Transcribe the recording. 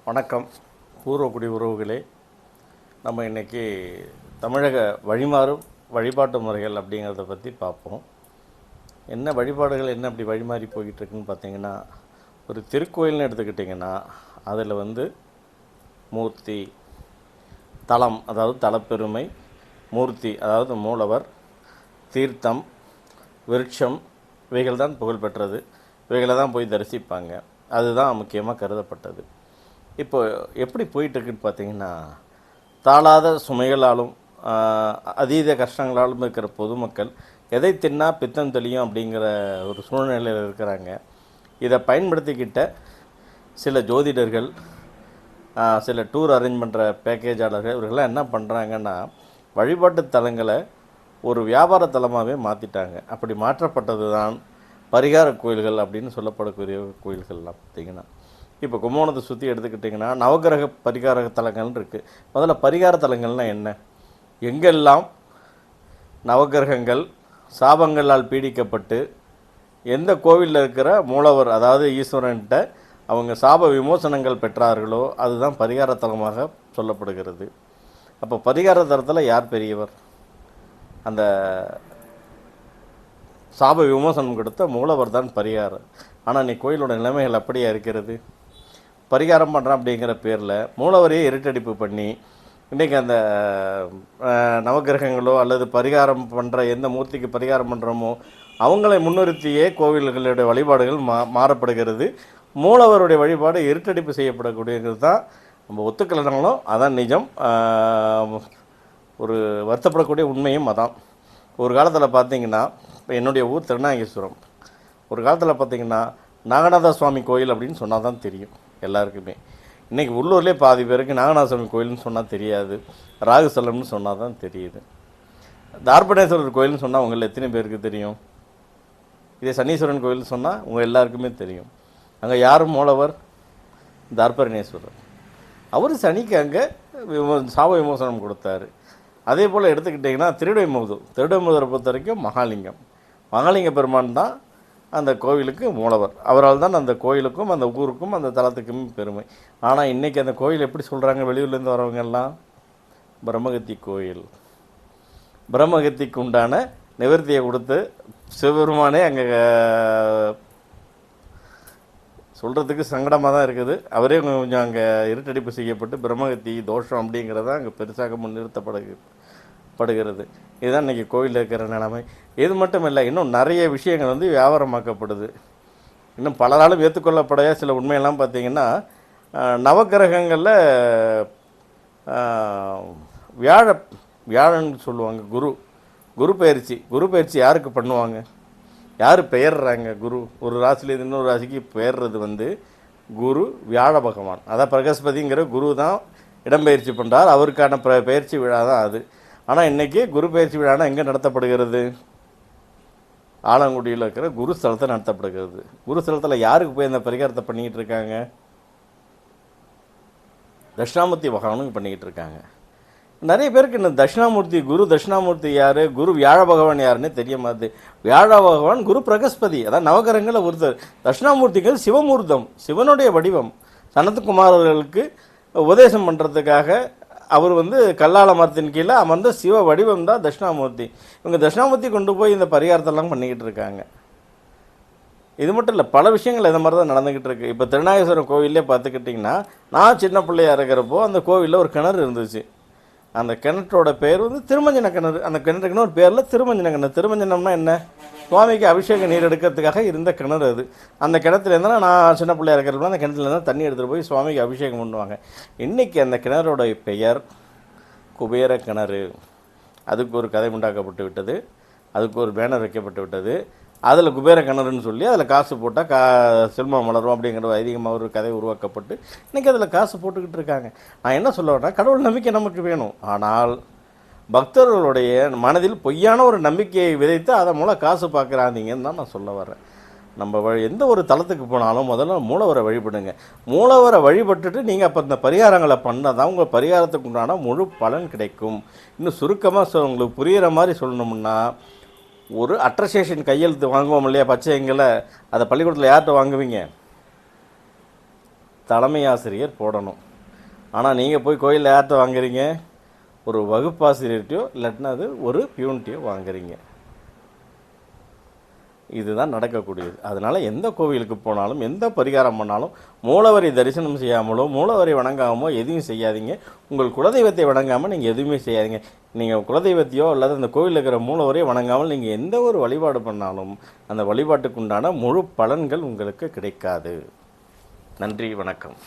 வணக்கம் பூர்வக்குடி உறவுகளே. நம்ம இன்றைக்கி தமிழக வழிபாட்டு முறைகள் அப்படிங்கிறத பற்றி பார்ப்போம். என்ன வழிபாடுகள் என்ன அப்படி வழிமாறி போய்கிட்டுருக்குன்னு பார்த்தீங்கன்னா, ஒரு திருக்கோயில்னு எடுத்துக்கிட்டிங்கன்னா அதில் மூர்த்தி, தலம் அதாவது தலப்பெருமை, மூர்த்தி அதாவது மூலவர், தீர்த்தம், விருட்சம், இவைகள் தான் புகழ்பெற்றது. இவைகளை தான் போய் தரிசிப்பாங்க. அதுதான் முக்கியமாக கருதப்பட்டது. இப்போ எப்படி போயிட்டுருக்குன்னு பார்த்தீங்கன்னா, தாளாத சுமைகளாலும் அதீத கஷ்டங்களாலும் இருக்கிற பொதுமக்கள் எதை தின்னா பித்தம் தெளியும் அப்படிங்கிற ஒரு சூழ்நிலையில் இருக்கிறாங்க. இதை பயன்படுத்திக்கிட்ட சில ஜோதிடர்கள், சில டூர் அரேஞ்ச் பண்ணுற பேக்கேஜாளர்கள், இவர்கள்லாம் என்ன பண்ணுறாங்கன்னா, வழிபாட்டு தலங்களை ஒரு வியாபார தலமாகவே மாற்றிட்டாங்க. அப்படி மாற்றப்பட்டது தான் பரிகார கோயில்கள் அப்படின்னு சொல்லப்படக்கூடிய கோயில்கள்லாம் பார்த்திங்கன்னா, இப்போ கும்போணத்தை சுற்றி எடுத்துக்கிட்டிங்கன்னா நவகிரக பரிகார தலங்கள்னு இருக்குது. முதல்ல பரிகார தலங்கள்னால் என்ன? எங்கெல்லாம் நவகிரகங்கள் சாபங்களால் பீடிக்கப்பட்டு எந்த கோவிலில் இருக்கிற மூலவர் அதாவது ஈஸ்வரன்கிட்ட அவங்க சாப விமோசனங்கள் பெற்றார்களோ அதுதான் பரிகார தலமாக சொல்லப்படுகிறது. அப்போ பரிகார தலத்தில் யார் பெரியவர்? அந்த சாப விமோசனம் கொடுத்த மூலவர் தான் பரிகாரம். ஆனால் நீ கோயிலோட நிலைமைகள் அப்படியே இருக்கிறது. பரிகாரம் பண்ணுறான் அப்படிங்கிற பேரில் மூலவரையே இருட்டடிப்பு பண்ணி இன்றைக்கி அந்த நவகிரகங்களோ அல்லது பரிகாரம் பண்ணுற எந்த மூர்த்திக்கு பரிகாரம் பண்ணுறோமோ அவங்களை முன்னிறுத்தியே கோவில்களுடைய வழிபாடுகள் மாறப்படுகிறது. மூலவருடைய வழிபாடு இருட்டடிப்பு செய்யப்படக்கூடியது தான். நம்ம ஒத்துக்கலைனாலும் அதான் நிஜம். ஒரு வருத்தப்படக்கூடிய உண்மையும் அதான். ஒரு காலத்தில் பார்த்திங்கன்னா, இப்போ என்னுடைய ஊர் திருநாகேஸ்வரம். ஒரு காலத்தில் பார்த்திங்கன்னா நாகநாத சுவாமி கோயில் அப்படின்னு சொன்னால் தான் தெரியும் எல்லாருக்குமே. இன்றைக்கி உள்ளூர்லேயே பாதி பேருக்கு நாகநாத சுவாமி கோயில்னு சொன்னால் தெரியாது, ராகுசலம்னு சொன்னால் தான் தெரியுது. தார்பணேஸ்வரர் கோயில்னு சொன்னால் உங்களில் எத்தனை பேருக்கு தெரியும்? இதே சனீஸ்வரன் கோயில்னு சொன்னால் உங்கள் எல்லாருக்குமே தெரியும். அங்கே யாரும் மூலவர்? தார்பணேஸ்வரர். அவர் சனிக்கு அங்கே சாப விமோசனம் கொடுத்தாரு. அதே போல் எடுத்துக்கிட்டிங்கன்னா திருவிடைமுதரை பொறுத்த வரைக்கும் மகாலிங்க பெருமான் தான் அந்த கோவிலுக்கு மூலவர். அவரால் தான் அந்த கோயிலுக்கும் அந்த ஊருக்கும் அந்த தலத்துக்கும் பெருமை. ஆனால் இன்றைக்கி அந்த கோயில் எப்படி சொல்கிறாங்க வெளியூர்லேருந்து வரவங்கெல்லாம்? பிரம்மகத்தி கோயில். பிரம்மகத்திக்கு உண்டான நிவர்த்தியை கொடுத்து சிவபெருமானே அங்கே சொல்கிறதுக்கு சங்கடமாக தான் இருக்குது. அவரே கொஞ்சம் அங்கே இருட்டடிப்பு செய்யப்பட்டு பிரம்மகத்தி தோஷம் அப்படிங்கிறத அங்கே பெருசாக முன்னிறுத்தப்படுகிறது. இதுதான் இன்றைக்கி கோயிலில் இருக்கிற நிலைமை. இது மட்டும் இல்லை, இன்னும் நிறைய விஷயங்கள் வியாபாரமாக்கப்படுது. இன்னும் பலராலும் ஏற்றுக்கொள்ளப்படைய சில உண்மையெல்லாம் பார்த்திங்கன்னா, நவகிரகங்களில் வியாழன் சொல்லுவாங்க, குரு பயிற்சி யாருக்கு பண்ணுவாங்க? யார் பெயர்றாங்க? குரு ஒரு ராசிலேருந்து இன்னொரு ராசிக்கு பெயர்றது குரு வியாழ பகவான். அதான் பிரகஸ்பதிங்கிற குரு தான் இடம்பெயர்ச்சி பண்ணுறார். அவருக்கான பயிற்சி விழா தான் அது. ஆனால் இன்றைக்கி குரு பயிற்சி விழானா எங்கே நடத்தப்படுகிறது? ஆலங்குடியில் இருக்கிற குரு ஸ்தலத்தை நடத்தப்படுகிறது. குரு ஸ்தலத்தில் யாருக்கு போய் அந்த பரிகாரத்தை பண்ணிக்கிட்டு இருக்காங்க? தட்சிணாமூர்த்தி பகவானுக்கு பண்ணிக்கிட்டு இருக்காங்க. நிறைய பேருக்கு இந்த குரு தட்சிணாமூர்த்தி யார், குரு வியாழ பகவான் யாருன்னு தெரிய மாதிரி. வியாழ பகவான் குரு பிரகஸ்பதி, அதான் நவகிரகங்களில் ஒருத்தர். தட்சிணாமூர்த்திகள் சிவமூர்த்தம், சிவனுடைய வடிவம். சனத்குமார் அவர்களுக்கு உபதேசம் பண்ணுறதுக்காக அவர் கல்லால மரத்தின் கீழே அமர்ந்த சிவ வடிவம் தான் தட்சிணாமூர்த்தி. இவங்க தட்சிணாமூர்த்தி கொண்டு போய் இந்த பரிகாரத்தெல்லாம் பண்ணிக்கிட்டு இருக்காங்க. இது மட்டும் இல்லை, பல விஷயங்கள் இந்த மாதிரி தான் நடந்துக்கிட்டு இருக்குது. இப்போ திருநாகேஸ்வரம் கோவிலே பார்த்துக்கிட்டிங்கன்னா, நான் சின்ன பிள்ளையாக இருக்கிறப்போ அந்த கோவிலில் ஒரு கிணறு இருந்துச்சு. அந்த கிணற்றோட பேர் திருமஞ்சன கிணறு. அந்த கிணறுக்குன்னு ஒரு பேரில் திருமஞ்சன கிணறு. திருமஞ்சனம்னா என்ன? சுவாமிக்கு அபிஷேக நீர் எடுக்கிறதுக்காக இருந்த கிணறு அது. அந்த கிணத்துலேருந்தால் நான் சின்ன பிள்ளையாக இருக்கிறப்ப அந்த கிணத்துலேருந்து தண்ணி எடுத்துகிட்டு போய் சுவாமிக்கு அபிஷேகம் பண்ணுவாங்க. இன்றைக்கி அந்த கிணறோட பெயர் குபேர கிணறு. அதுக்கு ஒரு கதை உண்டாக்கப்பட்டு விட்டது, அதுக்கு ஒரு பேனர் வைக்கப்பட்டு விட்டது. அதில் குபேர கிணறுன்னு சொல்லி அதில் காசு போட்டால் செல்வம் வளரும் அப்படிங்கிற அதிகமாக ஒரு கதை உருவாக்கப்பட்டு இன்றைக்கி அதில் காசு போட்டுக்கிட்டு இருக்காங்க. நான் என்ன சொல்ல வரேன்னா, கடவுள் நம்பிக்கை நமக்கு வேணும். ஆனால் பக்தர்களுடைய மனதில் பொய்யான ஒரு நம்பிக்கையை விதைத்து அதை மூலம் காசு பார்க்குறாதீங்கன்னு தான் நான் சொல்ல வரேன். நம்ம எந்த ஒரு தலத்துக்கு போனாலும் முதல்ல மூலவரை வழிபடுங்க. மூலவரை வழிபட்டுட்டு நீங்கள் அப்போ இந்த பரிகாரங்களை பண்ணால் தான் உங்கள் பரிகாரத்துக்கு உண்டான முழு பலன் கிடைக்கும். இன்னும் சுருக்கமாக உங்களுக்கு புரிகிற மாதிரி சொல்லணும்னா, ஒரு அட்ரஸ்டேஷன் கையெழுத்து வாங்குவோம் இல்லையா, பச்சை எங்களை, அதை பள்ளிக்கூடத்தில் யார்கிட்ட வாங்குவீங்க? தலைமை ஆசிரியர் போடணும். ஆனால் நீங்கள் போய் கோயிலில் யார்கிட்ட வாங்குறீங்க? ஒரு வகுப்பாசிரியர்கிட்டையோ இல்லாட்டினா அது ஒரு பியூன்ட்டையோ வாங்குறீங்க. இதுதான் நடக்கக்கூடியது. அதனால் எந்த கோவிலுக்கு போனாலும் எந்த பரிகாரம் பண்ணாலும் மூலவரை தரிசனம் செய்யாமலோ மூலவரை வணங்காமோ எதுவும் செய்யாதீங்க. உங்கள் குலதெய்வத்தை வணங்காமல் நீங்கள் எதுவுமே செய்யாதீங்க. நீங்கள் குலதெய்வத்தையோ அல்லது அந்த கோவிலில் இருக்கிற மூலவரையோ வணங்காமல் நீங்கள் எந்த ஒரு வழிபாடு பண்ணாலும் அந்த வழிபாட்டுக்கு உண்டான முழு பலன்கள் உங்களுக்கு கிடைக்காது. நன்றி, வணக்கம்.